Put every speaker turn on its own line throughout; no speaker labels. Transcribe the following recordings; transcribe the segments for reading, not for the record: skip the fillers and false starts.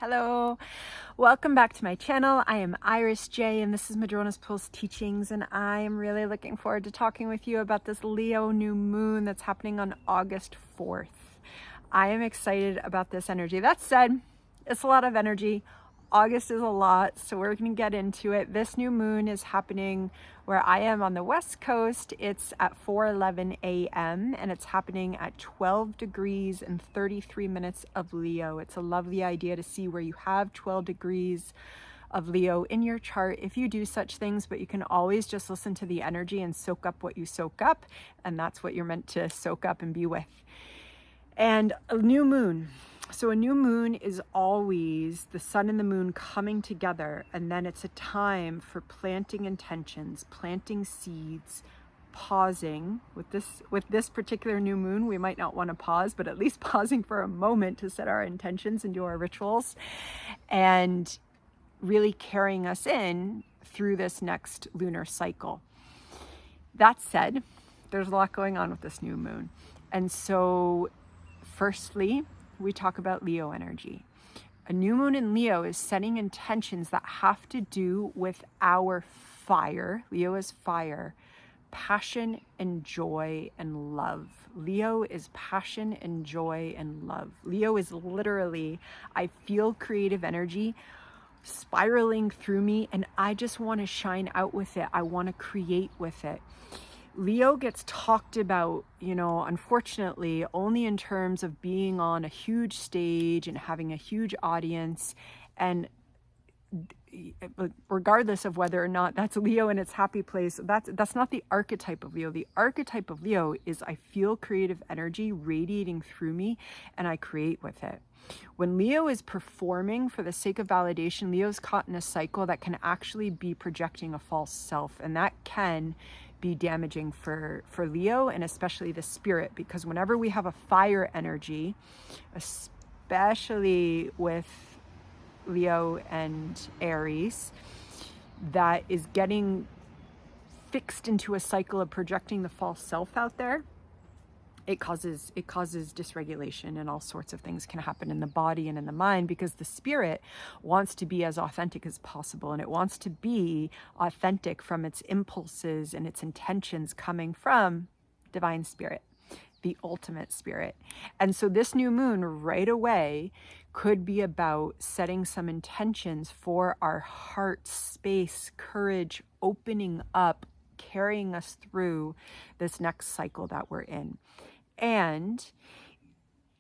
Hello, welcome back to my channel. I am Iris J and this is Madrona's Pulse Teachings, and I am really looking forward to talking with you about this Leo new moon that's happening on August 4th. I am excited about this energy. That said, it's a lot of energy. August is a lot, so we're going to get into it. This new moon is happening where I am on the West Coast. It's at 4:11 a.m. and it's happening at 12 degrees and 33 minutes of Leo. It's a lovely idea to see where you have 12 degrees of Leo in your chart if you do such things, but you can always just listen to the energy and soak up what you soak up, and that's what you're meant to soak up and be with. And a new moon. So a new moon is always the sun and the moon coming together, and then it's a time for planting intentions, planting seeds, pausing. With this particular new moon, we might not want to pause, but at least pausing for a moment to set our intentions and do our rituals, and really carrying us in through this next lunar cycle. That said, there's a lot going on with this new moon. And so firstly, we talk about Leo energy. A new moon in Leo is setting intentions that have to do with our fire. Leo is fire, passion and joy and love. Leo is passion and joy and love. Leo is literally, I feel creative energy spiraling through me and I just want to shine out with it. I want to create with it. Leo gets talked about, unfortunately, only in terms of being on a huge stage and having a huge audience. And regardless of whether or not that's Leo in its happy place, that's not the archetype of Leo. The archetype of Leo is I feel creative energy radiating through me and I create with it. When Leo is performing for the sake of validation, Leo's caught in a cycle that can actually be projecting a false self, and that can be damaging for Leo and especially the spirit, because whenever we have a fire energy, especially with Leo and Aries, that is getting fixed into a cycle of projecting the false self out there, it causes dysregulation, and all sorts of things can happen in the body and in the mind, because the spirit wants to be as authentic as possible, and it wants to be authentic from its impulses and its intentions coming from divine spirit, the ultimate spirit. And so this new moon right away could be about setting some intentions for our heart space, courage, opening up, carrying us through this next cycle that we're in. And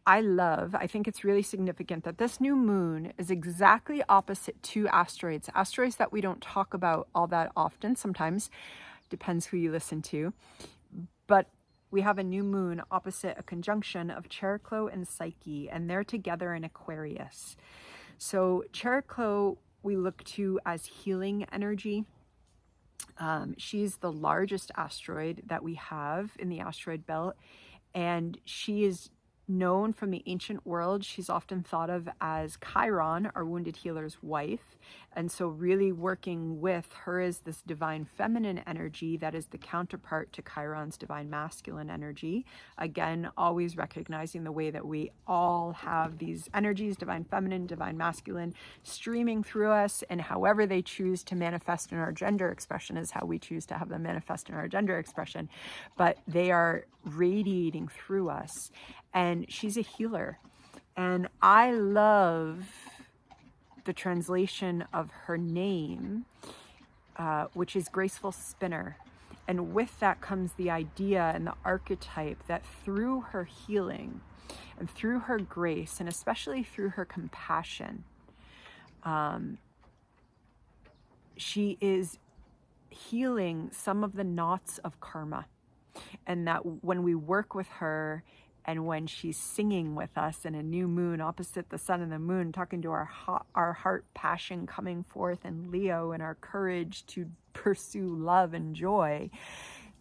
I think it's really significant that this new moon is exactly opposite to asteroids that we don't talk about all that often. Sometimes, depends who you listen to, but we have a new moon opposite a conjunction of Chariklo and Psyche, and they're together in Aquarius. So Chariklo we look to as healing energy. She's the largest asteroid that we have in the asteroid belt, and she is known from the ancient world. She's often thought of as Chiron, our wounded healer's wife. And so really working with her is this divine feminine energy that is the counterpart to Chiron's divine masculine energy. Again, always recognizing the way that we all have these energies, divine feminine, divine masculine, streaming through us, and however they choose to manifest in our gender expression is how we choose to have them manifest in our gender expression. But they are radiating through us. And she's a healer. And I love the translation of her name, which is graceful spinner. And with that comes the idea and the archetype that through her healing and through her grace, and especially through her compassion, she is healing some of the knots of karma. And that when we work with her, and when she's singing with us in a new moon opposite the sun and the moon, talking to our heart passion coming forth in Leo, and our courage to pursue love and joy,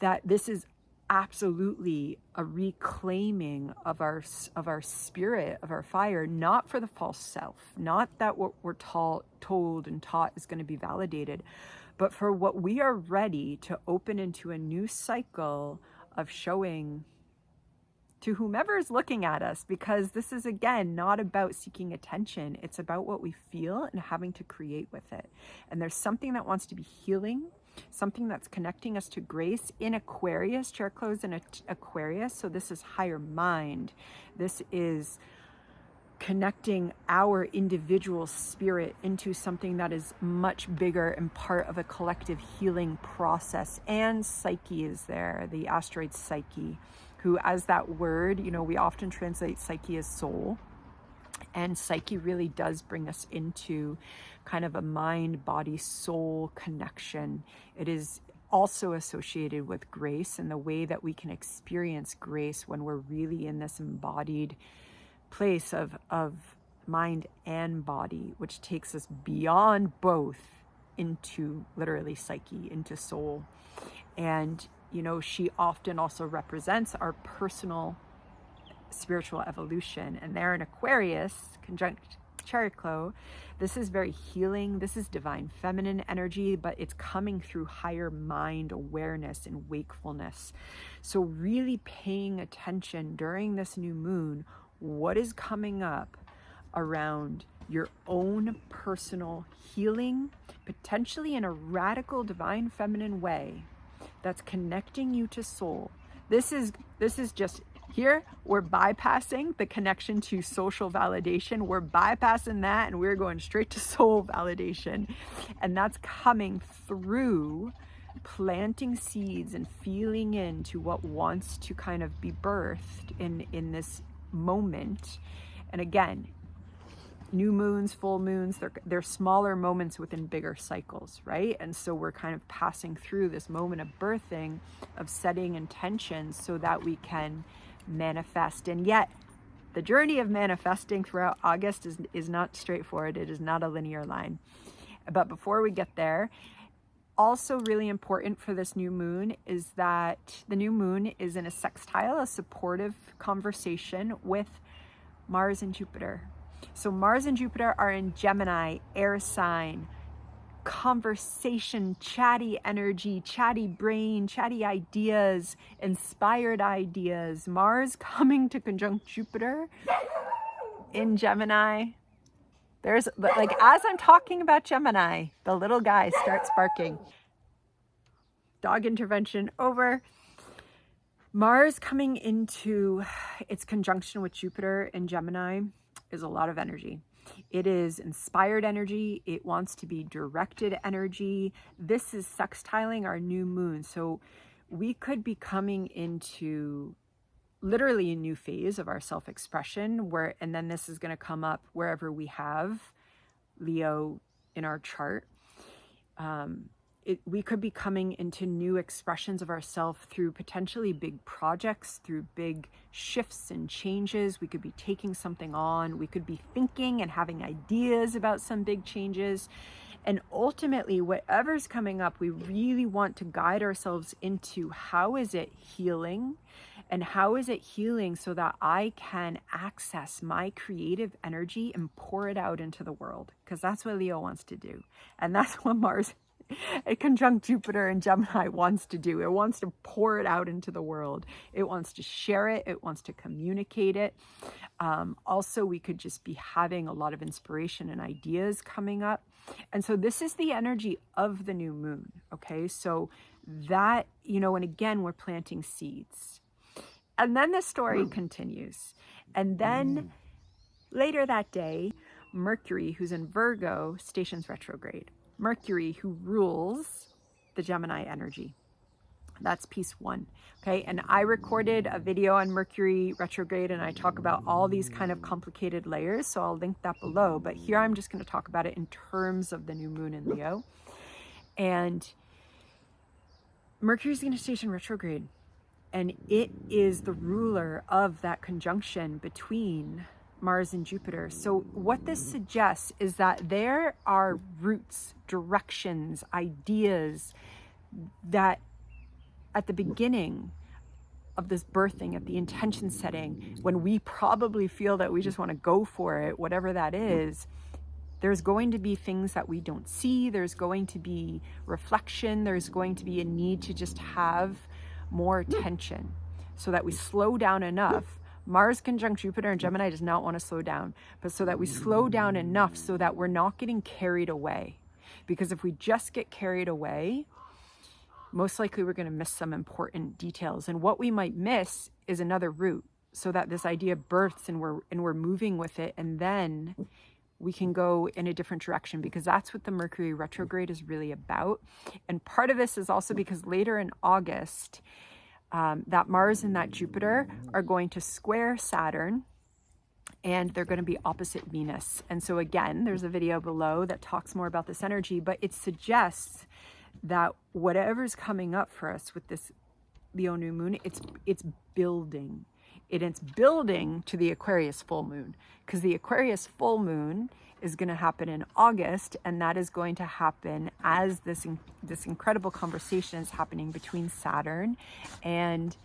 that this is absolutely a reclaiming of our spirit, of our fire, not for the false self, not that what we're told and taught is going to be validated, but for what we are ready to open into a new cycle of showing to whomever is looking at us, because this is, again, not about seeking attention. It's about what we feel and having to create with it. And there's something that wants to be healing, something that's connecting us to grace in Aquarius, chair closed in Aquarius. So this is higher mind. This is connecting our individual spirit into something that is much bigger and part of a collective healing process. And psyche is there, the asteroid psyche, who, as that word, you know, we often translate psyche as soul. And psyche really does bring us into kind of a mind, body, soul connection. It is also associated with grace and the way that we can experience grace when we're really in this embodied place of mind and body, which takes us beyond both into literally psyche, into soul. And, you know, she often also represents our personal spiritual evolution. And there in Aquarius, conjunct Chariclo, this is very healing. This is divine feminine energy, but it's coming through higher mind awareness and wakefulness. So really paying attention during this new moon, what is coming up around your own personal healing, potentially in a radical divine feminine way that's connecting you to soul. This is just here, we're bypassing the connection to social validation. We're bypassing that and we're going straight to soul validation. And that's coming through planting seeds and feeling into what wants to kind of be birthed in this moment. And again, new moons, full moons, they're smaller moments within bigger cycles, right? And so we're kind of passing through this moment of birthing, of setting intentions so that we can manifest. And yet the journey of manifesting throughout August is not straightforward. It is not a linear line. But before we get there, also really important for this new moon is that the new moon is in a sextile, a supportive conversation with Mars and Jupiter. So Mars and Jupiter are in Gemini, air sign, conversation, chatty energy, chatty brain, chatty ideas, inspired ideas. Mars coming to conjunct Jupiter in Gemini. There's, like, as I'm talking about Gemini, the little guy starts barking. Dog intervention over. Mars coming into its conjunction with Jupiter in Gemini is a lot of energy. It is inspired energy. It wants to be directed energy. This is sextiling our new moon. So we could be coming into literally a new phase of our self-expression, and then this is going to come up wherever we have Leo in our chart. We could be coming into new expressions of ourselves through potentially big projects, through big shifts and changes. We could be taking something on. We could be thinking and having ideas about some big changes. And ultimately, whatever's coming up, we really want to guide ourselves into how is it healing, and how is it healing so that I can access my creative energy and pour it out into the world, because that's what Leo wants to do. And that's what Mars conjunct Jupiter and Gemini wants to do. It wants to pour it out into the world. It wants to share it. It wants to communicate it. Also, we could just be having a lot of inspiration and ideas coming up. And so this is the energy of the new moon. Okay, so that, you know, and again, we're planting seeds. And then the story continues. And then later that day, Mercury, who's in Virgo, stations retrograde. Mercury, who rules the Gemini energy. That's piece one. Okay, and I recorded a video on Mercury retrograde, and I talk about all these kind of complicated layers, so I'll link that below. But here I'm just going to talk about it in terms of the new moon in Leo. And Mercury's going to station retrograde, and it is the ruler of that conjunction between Mars and Jupiter. So what this suggests is that there are roots, directions, ideas that at the beginning of this birthing, at the intention setting, when we probably feel that we just want to go for it, whatever that is, there's going to be things that we don't see. There's going to be reflection. There's going to be a need to just have more attention. so that we slow down enough. Mars conjunct Jupiter and Gemini does not want to slow down, but so that we slow down enough so that we're not getting carried away. Because if we just get carried away, most likely we're going to miss some important details. And what we might miss is another route, so that this idea births and we're moving with it, and then we can go in a different direction, because that's what the Mercury retrograde is really about. And part of this is also because later in August, that Mars and that Jupiter are going to square Saturn, and they're going to be opposite Venus. And so again, there's a video below that talks more about this energy, but it suggests that whatever's coming up for us with this Leo new moon, it's building. It's building to the Aquarius full moon, because the Aquarius full moon is going to happen in August, and that is going to happen as this incredible conversation is happening between Saturn and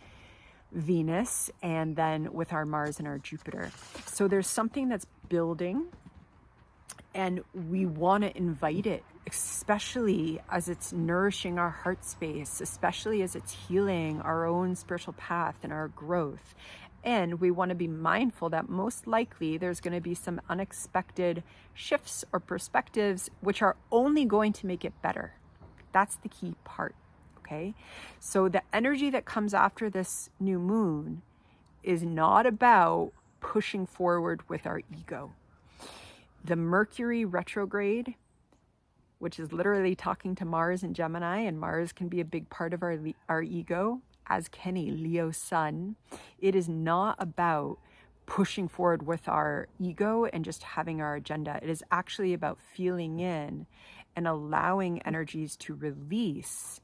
Venus, and then with our Mars and our Jupiter. So there's something that's building, and we want to invite it, especially as it's nourishing our heart space, especially as it's healing our own spiritual path and our growth. And we want to be mindful that most likely there's going to be some unexpected shifts or perspectives, which are only going to make it better. That's the key part, okay? So the energy that comes after this new moon is not about pushing forward with our ego. The Mercury retrograde, which is literally talking to Mars and Gemini, and Mars can be a big part of our ego, as can a Leo sun. It is not about pushing forward with our ego and just having our agenda. It is actually about feeling in and allowing energies to release,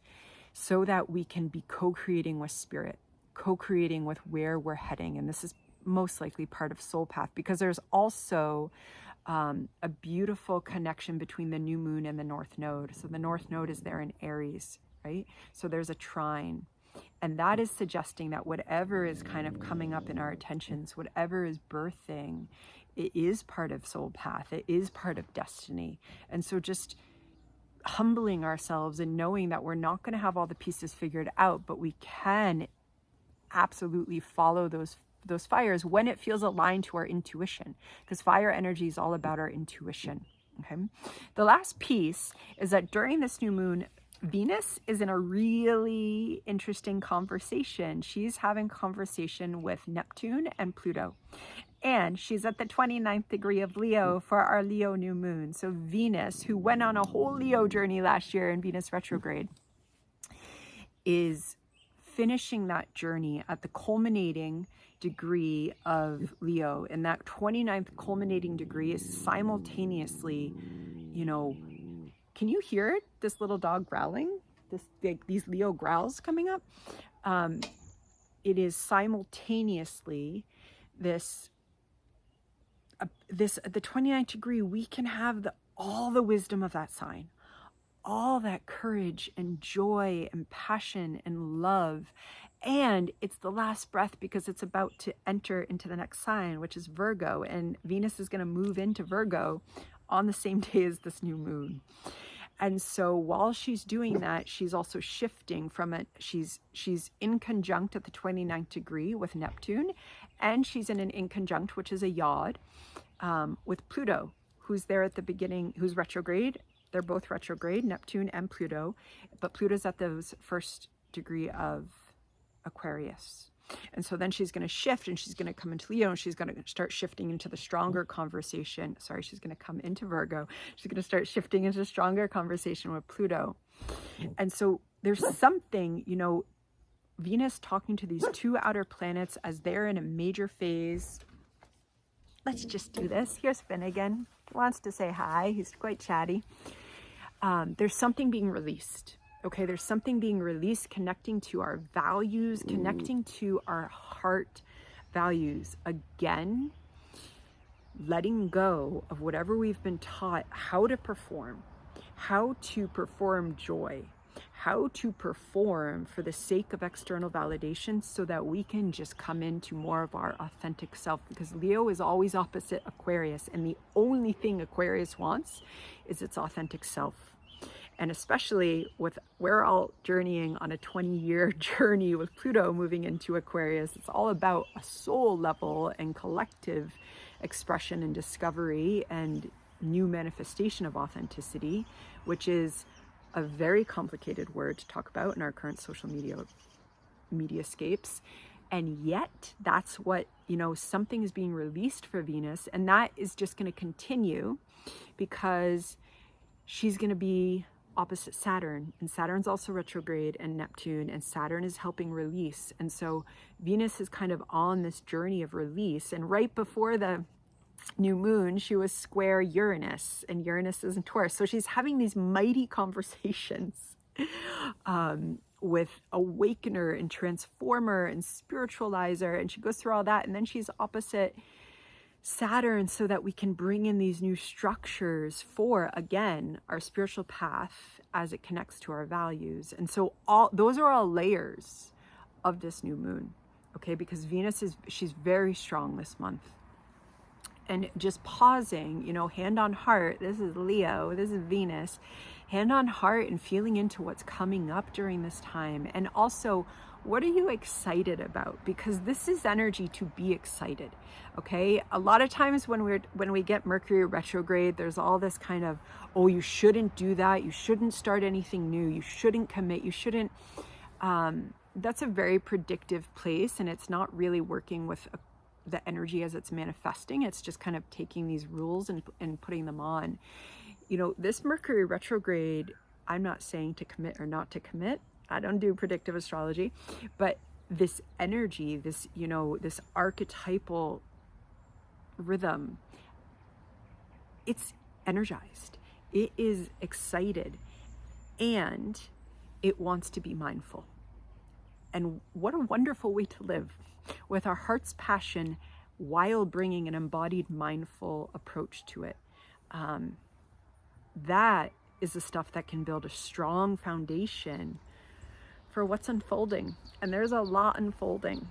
so that we can be co-creating with spirit, co-creating with where we're heading. And this is most likely part of soul path, because there's also a beautiful connection between the new moon and the north node. So the north node is there in Aries, right? So there's a trine. And that is suggesting that whatever is kind of coming up in our attentions, whatever is birthing, it is part of soul path. It is part of destiny. And so just humbling ourselves and knowing that we're not going to have all the pieces figured out, but we can absolutely follow those fires when it feels aligned to our intuition, because fire energy is all about our intuition. Okay. The last piece is that during this new moon, Venus is in a really interesting conversation. She's having conversation with Neptune and Pluto, and she's at the 29th degree of Leo for our Leo new moon. So Venus, who went on a whole Leo journey last year in Venus retrograde, is finishing that journey at the culminating degree of Leo. And that 29th culminating degree is simultaneously, can you hear it? This little dog growling? These Leo growls coming up? It is simultaneously the 29th degree, we can have all the wisdom of that sign, all that courage and joy and passion and love. And it's the last breath, because it's about to enter into the next sign, which is Virgo. And Venus is going to move into Virgo on the same day as this new moon. And so while she's doing that, she's also shifting from it. She's in conjunct at the 29th degree with Neptune, and she's in an inconjunct, which is a yod, with Pluto, who's there at the beginning, who's retrograde. They're both retrograde, Neptune and Pluto, but Pluto's at the first degree of Aquarius. And so then she's going to shift, and she's going to come into Leo, and she's going to start shifting into the stronger conversation. Sorry, she's going to come into Virgo. She's going to start shifting into stronger conversation with Pluto. And so there's something, Venus talking to these two outer planets as they're in a major phase. Let's just do this. Here's Finn again. He wants to say hi. He's quite chatty. There's something being released. Okay, there's something being released, connecting to our values, connecting to our heart values. Again, letting go of whatever we've been taught how to perform joy, how to perform for the sake of external validation, so that we can just come into more of our authentic self. Because Leo is always opposite Aquarius, and the only thing Aquarius wants is its authentic self. And especially with, we're all journeying on a 20-year journey with Pluto moving into Aquarius. It's all about a soul level and collective expression and discovery and new manifestation of authenticity, which is a very complicated word to talk about in our current social mediascapes. And yet that's what, you know, something is being released for Venus, and that is just going to continue because she's going to be opposite Saturn, and Saturn's also retrograde, and Neptune, and Saturn is helping release. And so Venus is kind of on this journey of release, and right before the new moon she was square Uranus, and Uranus is in Taurus, so she's having these mighty conversations with awakener and transformer and spiritualizer, and she goes through all that, and then she's opposite Saturn so that we can bring in these new structures for, again, our spiritual path as it connects to our values. And so all those are all layers of this new moon, okay? Because Venus she's very strong this month. And just pausing, you know, hand on heart, this is Leo, this is Venus, hand on heart and feeling into what's coming up during this time. And also, what are you excited about? Because this is energy to be excited, okay? A lot of times when we get Mercury retrograde, there's all this kind of, oh, you shouldn't do that, you shouldn't start anything new, you shouldn't commit, you shouldn't, that's a very predictive place, and it's not really working with the energy as it's manifesting. It's just kind of taking these rules and putting them on. You know, this Mercury retrograde, I'm not saying to commit or not to commit. I don't do predictive astrology, but this energy, this, you know, this archetypal rhythm, it's energized, it is excited, and it wants to be mindful. And what a wonderful way to live, with our heart's passion while bringing an embodied mindful approach to it. That is the stuff that can build a strong foundation for what's unfolding. And there's a lot unfolding.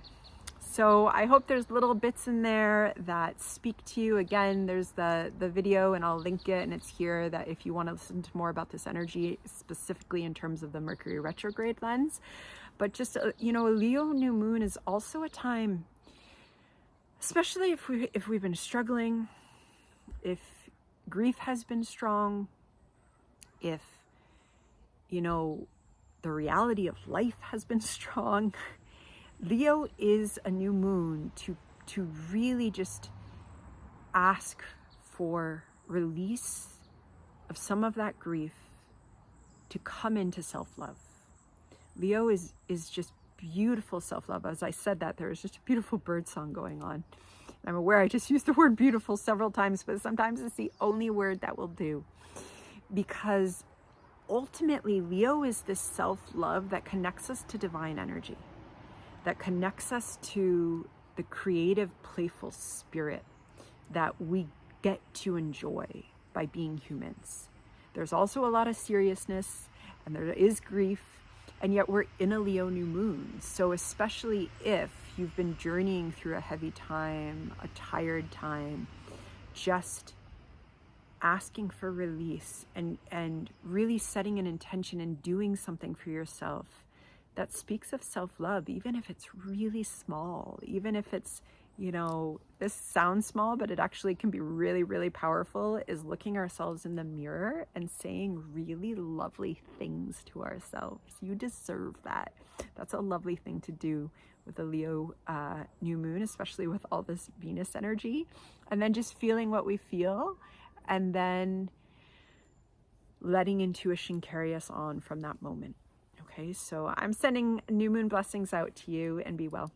So I hope there's little bits in there that speak to you. Again, there's the video, and I'll link it, and it's here, that if you want to listen to more about this energy, specifically in terms of the Mercury retrograde lens. But just, you know, a Leo new moon is also a time, especially if we've been struggling, if grief has been strong, if, you know, the reality of life has been strong. Leo is a new moon to really just ask for release of some of that grief, to come into self-love. Leo is just beautiful self-love. As I said that, there was just a beautiful bird song going on. I'm aware I just used the word beautiful several times, but sometimes it's the only word that will do. Because ultimately, Leo is this self-love that connects us to divine energy, that connects us to the creative, playful spirit that we get to enjoy by being humans. There's also a lot of seriousness, and there is grief, and yet we're in a Leo new moon. So especially if you've been journeying through a heavy time, a tired time, just asking for release and really setting an intention and doing something for yourself that speaks of self-love, even if it's really small, even if it's, you know, this sounds small, but it actually can be really, really powerful, is looking ourselves in the mirror and saying really lovely things to ourselves. You deserve that. That's a lovely thing to do with the Leo new moon, especially with all this Venus energy. And then just feeling what we feel, and then letting intuition carry us on from that moment. Okay, so I'm sending new moon blessings out to you, and be well.